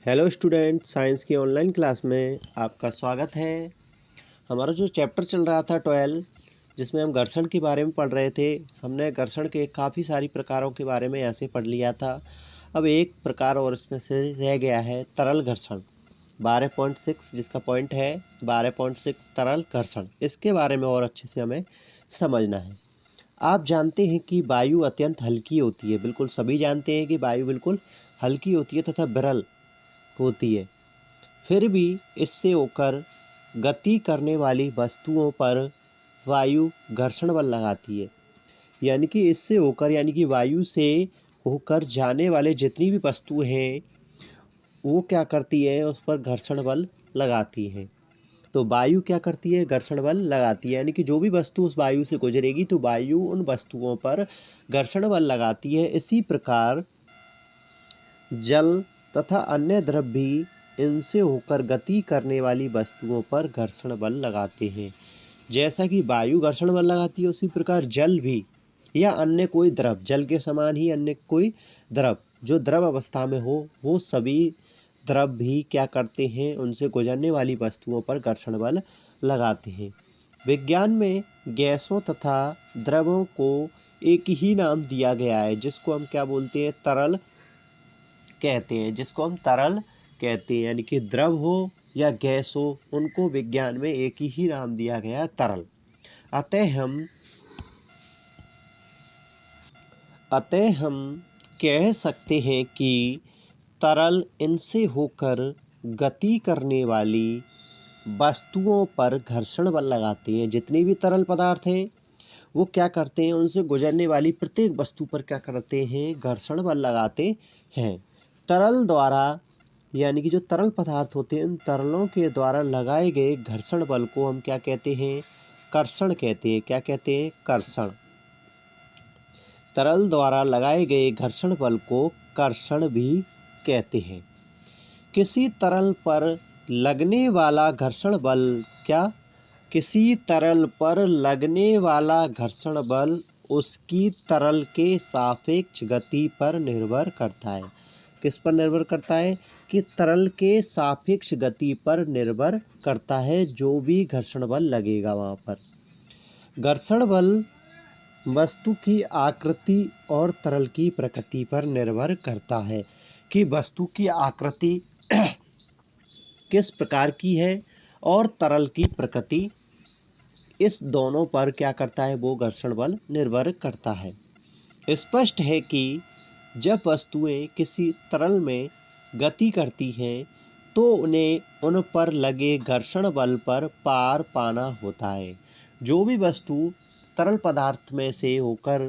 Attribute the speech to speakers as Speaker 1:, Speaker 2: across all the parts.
Speaker 1: Hello student, science की online class में आपका स्वागत है। हमारा जो चैप्टर चल रहा था 12, जिसमें हम घर्षण के बारे में पढ़ रहे थे। हमने घर्षण के काफ़ी सारी प्रकारों के बारे में ऐसे पढ़ लिया था। अब एक प्रकार और इसमें से रह गया है, तरल घर्षण 12.6, जिसका पॉइंट है 12.6 तरल घर्षण। इसके बारे में और अच्छे से हमें समझना है। आप जानते हैं कि वायु अत्यंत हल्की होती है। बिल्कुल सभी जानते हैं कि वायु बिल्कुल हल्की होती है तथा विरल होती है। फिर भी इससे होकर गति करने वाली वस्तुओं पर वायु घर्षण बल लगाती है। यानी कि इससे होकर, यानी कि वायु से होकर जाने वाले जितनी भी वस्तुएं हैं वो क्या करती है, उस पर घर्षण बल लगाती हैं। तो वायु क्या करती है, घर्षण बल लगाती है। यानी कि जो भी वस्तु उस वायु से गुजरेगी तो वायु उन वस्तुओं पर घर्षण बल लगाती है। इसी प्रकार जल तथा अन्य द्रव भी इनसे होकर गति करने वाली वस्तुओं पर घर्षण बल लगाते हैं। जैसा कि वायु घर्षण बल लगाती है, उसी प्रकार जल भी या अन्य कोई द्रव, जल के समान ही अन्य कोई द्रव जो द्रव अवस्था में हो, वो सभी द्रव भी क्या करते हैं, उनसे गुजरने वाली वस्तुओं पर घर्षण बल लगाते हैं। विज्ञान में गैसों तथा द्रवों को एक ही नाम दिया गया है, जिसको हम क्या बोलते हैं, तरल कहते हैं। जिसको हम तरल कहते हैं, यानी कि द्रव हो या गैस हो, उनको विज्ञान में एक ही नाम दिया गया है, तरल। अतः हम कह सकते हैं कि तरल इनसे होकर गति करने वाली वस्तुओं पर घर्षण बल लगाते हैं। जितने भी तरल पदार्थ हैं वो क्या करते हैं, उनसे गुजरने वाली प्रत्येक वस्तु पर क्या करते हैं, घर्षण बल लगाते हैं। तरल द्वारा, यानी कि जो तरल पदार्थ होते हैं, उन तरलों के द्वारा लगाए गए घर्षण बल को हम क्या कहते हैं, कर्षण कहते हैं। क्या कहते हैं, कर्षण। तरल द्वारा लगाए गए घर्षण बल को कर्षण भी कहते हैं। किसी तरल पर लगने वाला घर्षण बल किसी तरल पर लगने वाला घर्षण बल उसकी तरल के सापेक्ष गति पर निर्भर करता है। किस पर निर्भर करता है, कि तरल के सापेक्ष गति पर निर्भर करता है जो भी घर्षण बल लगेगा वहाँ पर। घर्षण बल वस्तु की आकृति और तरल की प्रकृति पर निर्भर करता है, कि वस्तु की आकृति किस प्रकार की है और तरल की प्रकृति, इस दोनों पर क्या करता है, वो घर्षण बल निर्भर करता है। स्पष्ट है कि जब वस्तुएं किसी तरल में गति करती हैं तो उन्हें उन पर लगे घर्षण बल पर पार पाना होता है। जो भी वस्तु तरल पदार्थ में से होकर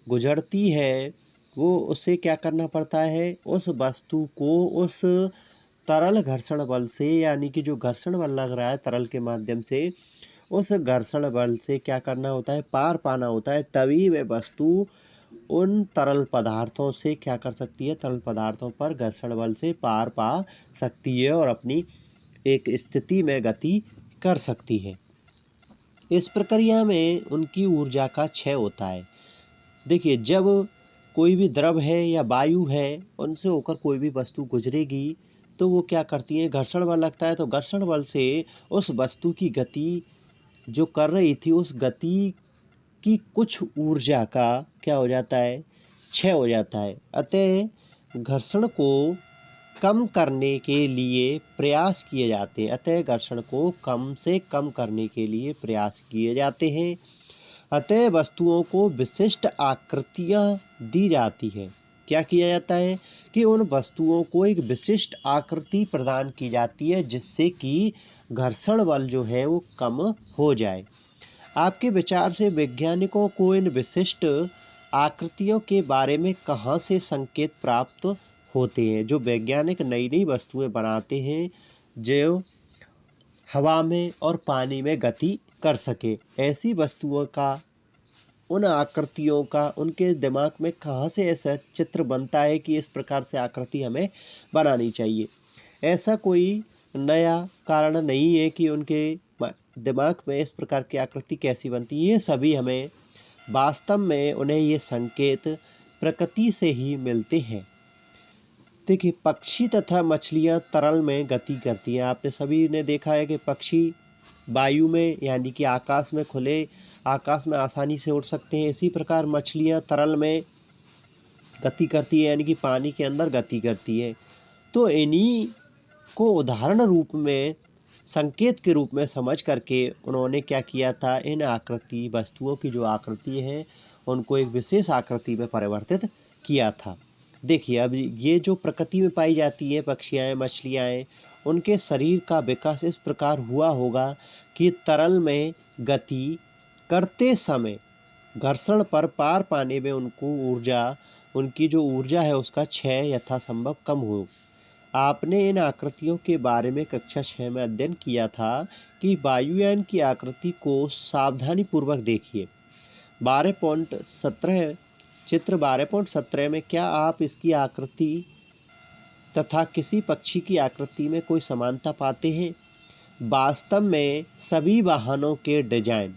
Speaker 1: गुजरती है वो उसे क्या करना पड़ता है, उस वस्तु को उस तरल घर्षण बल से, यानी कि जो घर्षण बल लग रहा है तरल के माध्यम से, उस घर्षण बल से क्या करना होता है, पार पाना होता है। तभी वह वस्तु उन तरल पदार्थों से क्या कर सकती है, तरल पदार्थों पर घर्षण बल से पार पा सकती है और अपनी एक स्थिति में गति कर सकती है। इस प्रक्रिया में उनकी ऊर्जा का क्षय होता है। देखिए, जब कोई भी द्रव है या वायु है, उनसे होकर कोई भी वस्तु गुजरेगी तो वो क्या करती है, घर्षण बल लगता है। तो घर्षण बल से उस वस्तु की गति जो कर रही थी, उस गति की कुछ ऊर्जा का क्या हो जाता है, क्षय हो जाता है। अतः घर्षण को कम करने के लिए प्रयास किए जाते हैं। अतः घर्षण को कम से कम करने के लिए प्रयास किए जाते हैं। अतः वस्तुओं को विशिष्ट आकृतियाँ दी जाती है। क्या किया जाता है, कि उन वस्तुओं को एक विशिष्ट आकृति प्रदान की जाती है, जिससे कि घर्षण बल जो है वो कम हो जाए। आपके विचार से वैज्ञानिकों को इन विशिष्ट आकृतियों के बारे में कहाँ से संकेत प्राप्त होते हैं। जो वैज्ञानिक नई नई वस्तुएं बनाते हैं जो हवा में और पानी में गति कर सके, ऐसी वस्तुओं का, उन आकृतियों का उनके दिमाग में कहाँ से ऐसा चित्र बनता है कि इस प्रकार से आकृति हमें बनानी चाहिए। ऐसा कोई नया कारण नहीं है कि उनके दिमाग में इस प्रकार की आकृति कैसी बनती है। ये सभी हमें वास्तव में उन्हें ये संकेत प्रकृति से ही मिलते हैं। देखिए, पक्षी तथा मछलियाँ तरल में गति करती हैं। आपने सभी ने देखा है कि पक्षी वायु में यानी कि आकाश में खुले आकाश में आसानी से उड़ सकते हैं। इसी प्रकार मछलियाँ तरल में गति करती है यानी कि पानी के अंदर गति करती है। तो इन्हीं को उदाहरण रूप में संकेत के रूप में समझ करके उन्होंने क्या किया था, इन आकृति वस्तुओं की जो आकृति है उनको एक विशेष आकृति में परिवर्तित किया था। देखिए, अब ये जो प्रकृति में पाई जाती है पक्षियाँ मछलियाँ, उनके शरीर का विकास इस प्रकार हुआ होगा कि तरल में गति करते समय घर्षण पर पार पाने में उनकी जो ऊर्जा है उसका क्षय यथासंभव कम हो। आपने इन आकृतियों के बारे में कक्षा 6 में अध्ययन किया था कि वायुयान की आकृति को सावधानीपूर्वक देखिए। 12.17 चित्र 12.17 में क्या आप इसकी आकृति तथा किसी पक्षी की आकृति में कोई समानता पाते हैं? वास्तव में सभी वाहनों के डिजाइन,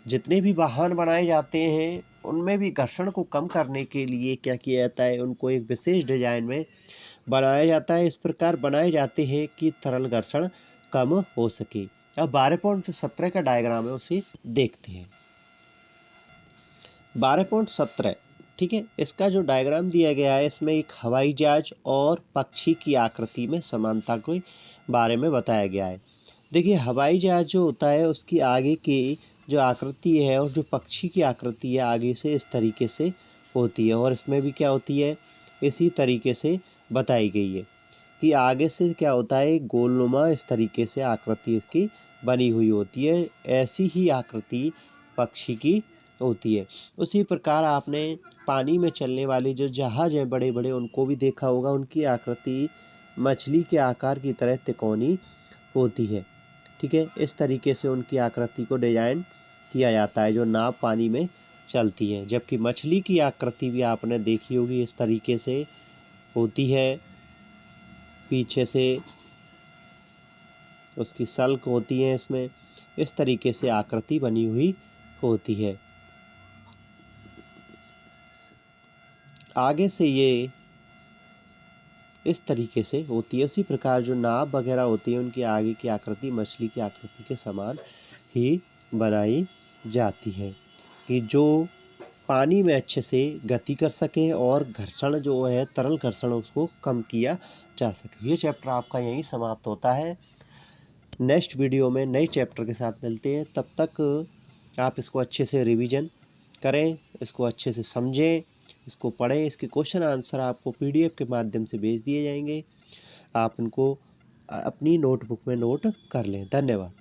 Speaker 1: जितने भी वाहन बनाए जाते हैं उनमें भी घर्षण को कम करने के लिए क्या किया जाता है, उनको एक विशेष डिजाइन में बनाया जाता है। इस प्रकार बनाए जाते हैं कि तरल घर्षण कम हो सके। अब 12.17 का डायग्राम है उसे देखते हैं। 12.17 ठीक है, इसका जो डायग्राम दिया गया है इसमें एक हवाई जहाज और पक्षी की आकृति में समानता के बारे में बताया गया है। देखिए, हवाई जहाज जो होता है उसकी आगे की जो आकृति है और जो पक्षी की आकृति है आगे से इस तरीके से होती है, और इसमें भी क्या होती है, इसी तरीके से बताई गई है कि आगे से क्या होता है, गोलनुमा इस तरीके से आकृति इसकी बनी हुई होती है। ऐसी ही आकृति पक्षी की होती है। उसी प्रकार आपने पानी में चलने वाले जो जहाज हैं बड़े बड़े उनको भी देखा होगा, उनकी आकृति मछली के आकार की तरह तिकोनी होती है। ठीक है, इस तरीके से उनकी आकृति को डिजाइन किया जाता है जो नाव पानी में चलती है। जबकि मछली की आकृति भी आपने देखी होगी, इस तरीके से होती है, पीछे से उसकी सल्क होती है, इसमें इस तरीके से आकृति बनी हुई होती है। आगे से ये इस तरीके से होती है। उसी प्रकार जो नाव वगैरह होती है उनकी आगे की आकृति मछली की आकृति के समान ही बनाई जाती है कि जो पानी में अच्छे से गति कर सके और घर्षण जो है तरल घर्षण उसको कम किया जा सके। ये चैप्टर आपका यहीं समाप्त होता है। नेक्स्ट वीडियो में नए चैप्टर के साथ मिलते हैं। तब तक आप इसको अच्छे से रिवीजन करें, इसको अच्छे से समझें, इसको पढ़ें। इसके क्वेश्चन आंसर आपको PDF के माध्यम से भेज दिए जाएंगे। आप इनको अपनी नोटबुक में नोट कर लें। धन्यवाद।